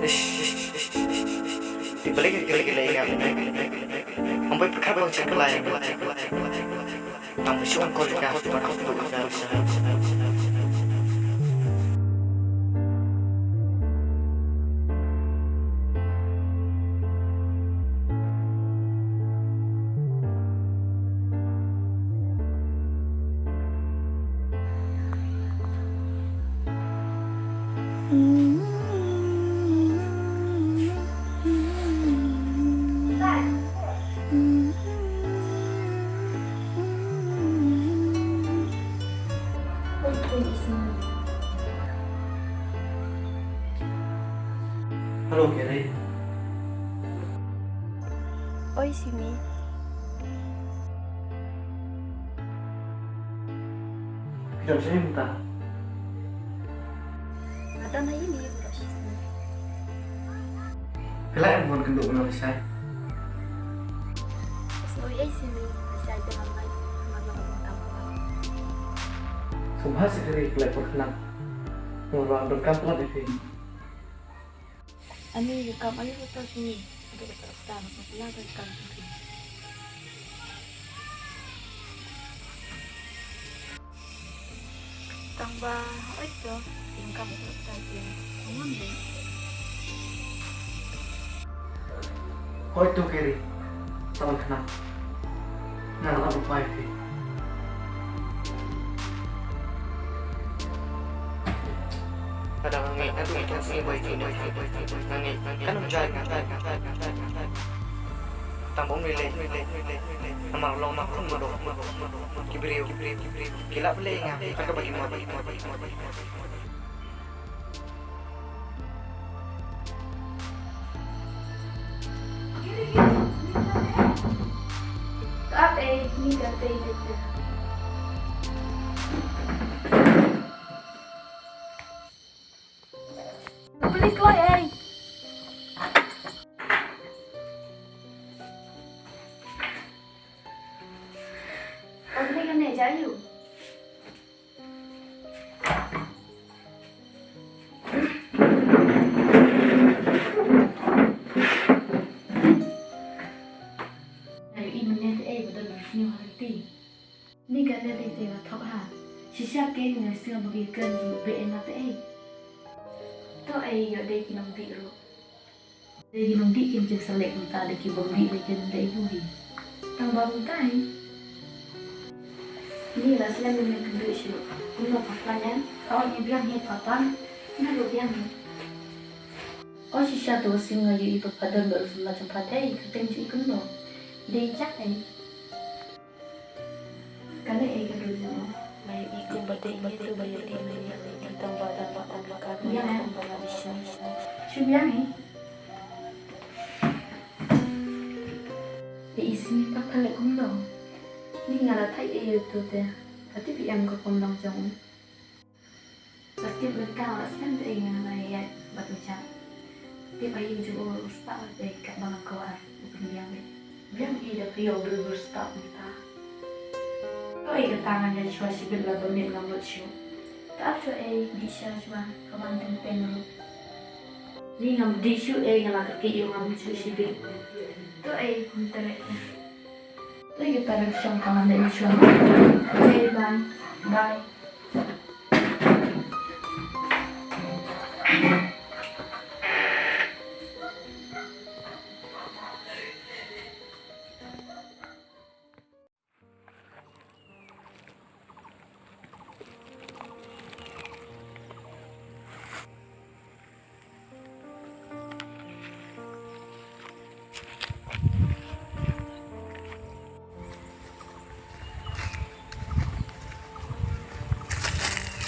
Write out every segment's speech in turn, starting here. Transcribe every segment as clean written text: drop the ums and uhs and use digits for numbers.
Di balik gila-gila ang may pagkabang sa kalay ang masyuan ko rin ako para ako pagkakasa. Halo Kiri. Oi Simi. Tidak saya minta. Ada na ini budak Simi. Kala yang bukan kenduk menulis saya. Oi Simi, saya jangan main ngomong apa. Semua sekali kelai perkenal. Ngurang rekam pula di sini. Ani rekam ani betul Simi. Ada betul masalah rekam Simi. Tambah itu yang kamu tadi ngomong deh. Oh itu Kiri. Sama kenal. Nggak apa apa itu. Kadang ngek aku ikan sih baik ini. Ngek kan menjadi tambung nilai. Amar long makun madok. Kibriu. Kila boleh ngah. Agak bagi mau. Apa ini kata itu? Beli koi Ông beli cái này giá dụ. Này in nên thế vừa được nhiều hơn tí. Ni cái này thì là thóc hả? Chỉ sao cái người xưa mà bị cân dù bệ nó thế. Tao ai ở đây thì nông thị rồi. Đây thì nông thị kiếm chừng sao lệ người ta để kiếm bông thị để chân đấy vui. Tăng bao người ta ini lah selain memang kedua isu, guna pasangan, awak ni biang hit patan, nak biang ni. Oh sisa tu singa je itu padan baru semacam padai, ketemu je ikut no. Dia cak ni. Kalau kedua je, Baik ikut badai itu bayar dia tentang badan bakar biang badan bisnis. Siapa biang ni? Di sini pakai lek guna. Ni ngala thay yêu tu te, tapi biang ko kondang jong. Tapi mereka asan tu ngala ya batu cak. Tapi bayi juga ustaz dek kat bang kawar, bukan biang ni. Biang ni dah prio berustaz kita. Kau ikat tangan jadi cuma sibuk lah domil ngambil cium. Tak apa bisa cuma kawan tempen lu. Ni ngambil disu ngala kaki ngambil cium sibuk. Tu kunterek. Tôi kita đang trong con để xuống. Okay, bye. Bye.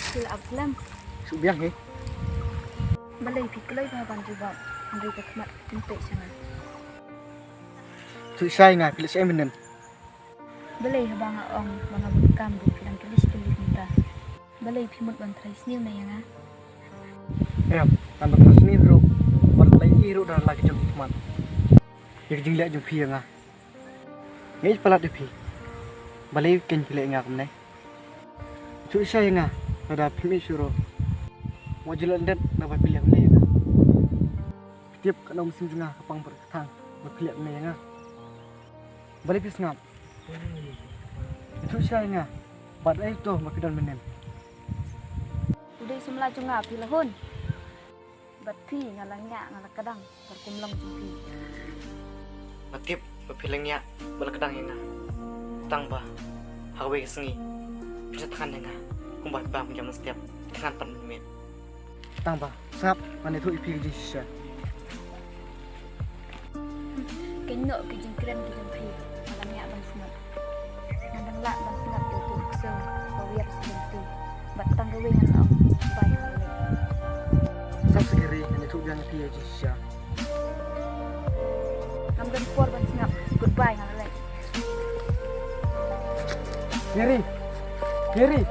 Sila flim. Subiang he. Balai piklai ba bantu ba. Andai ka kmat tempe sana. Tu sai ngai pilih saya menen. Balai habang ong mga bukam bu pilang tulis kita. Balai pimut ban trai sniu na yang Em, kan bang sini bro. War lai iru dah lagi jom teman. Yang jing lihat jom pi nga. Ngai palat de pi. Balai ken pilih nga kum nai. Tu sai nga. Ada pilih suruh. Mau jalan dan dapat pilih ni. tiap kena musim jengah kapang berketang berpilihan ni ngah. Balik pis ngap. Itu siapa ngah? Pada itu makidan menem. Udah semula cunga pilahun. Bati ngalangnya ngalakadang berkumlang jumpi. Matip berpilangnya berkedang yang ngah. Tang bah. Hawe kesengi. Bisa tekan yang ngah. Kumbat bah menjaman setiap tekan 4 menit. Tang bah. Sangap mana itu ipi kerja sisa. Kenyok kejengkren kejumpi. Ngalangnya bang sengat. Nandang lak bang sengat itu ukseng. Bawir sebentu. Batang gawe ngan om. Baik halik. Sam segeri mana itu yang ipi kerja sisa. Namdan kuar bang sengat. Goodbye halik. Kiri. Kiri.